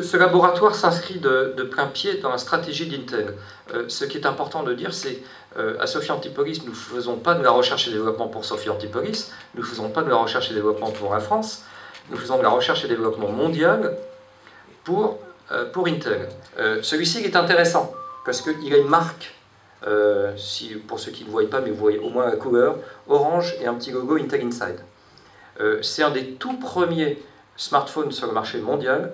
Ce laboratoire s'inscrit de plein pied dans la stratégie d'Intel. Ce qui est important de dire, c'est qu'à Sophia Antipolis, nous ne faisons pas de la recherche et développement pour Sophia Antipolis, nous ne faisons pas de la recherche et développement pour la France, nous faisons de la recherche et développement mondial pour Intel. Celui-ci est intéressant, parce qu'il a une marque, pour ceux qui ne voient pas, mais vous voyez au moins la couleur, orange et un petit logo Intel Inside. C'est un des tout premiers smartphones sur le marché mondial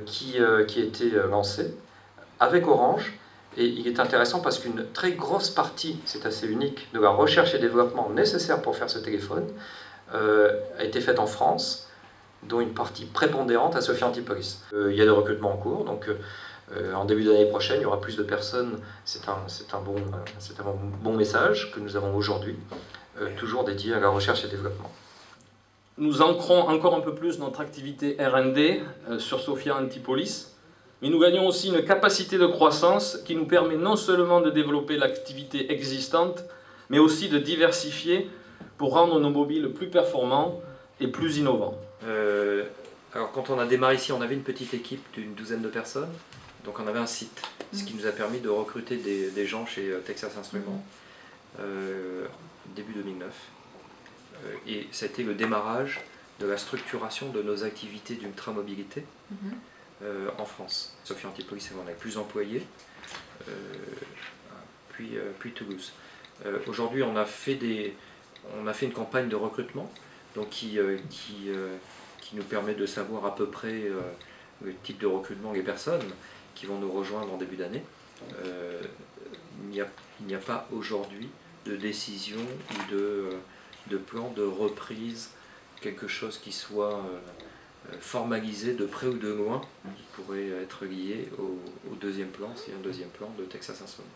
qui a été lancé avec Orange, et il est intéressant parce qu'une très grosse partie, c'est assez unique, de la recherche et développement nécessaire pour faire ce téléphone a été faite en France, dont une partie prépondérante à Sophia Antipolis. Il y a des recrutements en cours, donc en début d'année prochaine, il y aura plus de personnes. C'est un bon message que nous avons aujourd'hui, toujours dédié à la recherche et développement. Nous ancrons encore un peu plus notre activité R&D sur Sophia Antipolis, mais nous gagnons aussi une capacité de croissance qui nous permet non seulement de développer l'activité existante, mais aussi de diversifier pour rendre nos mobiles plus performants et plus innovants. Alors quand on a démarré ici, on avait une petite équipe d'une douzaine de personnes, donc on avait un site, ce qui nous a permis de recruter des gens chez Texas Instruments début 2009. Et ça a été le démarrage de la structuration de nos activités d'ultramobilité en France. Sophia Antipolis, on a plus d'employés, puis Toulouse. Aujourd'hui, on a fait une campagne de recrutement donc qui nous permet de savoir à peu près le type de recrutement, les personnes qui vont nous rejoindre en début d'année. Il n'y a pas aujourd'hui de décision ou de plan de reprise, quelque chose qui soit formalisé de près ou de loin, qui pourrait être lié au deuxième plan, c'est un deuxième plan de Texas Instruments.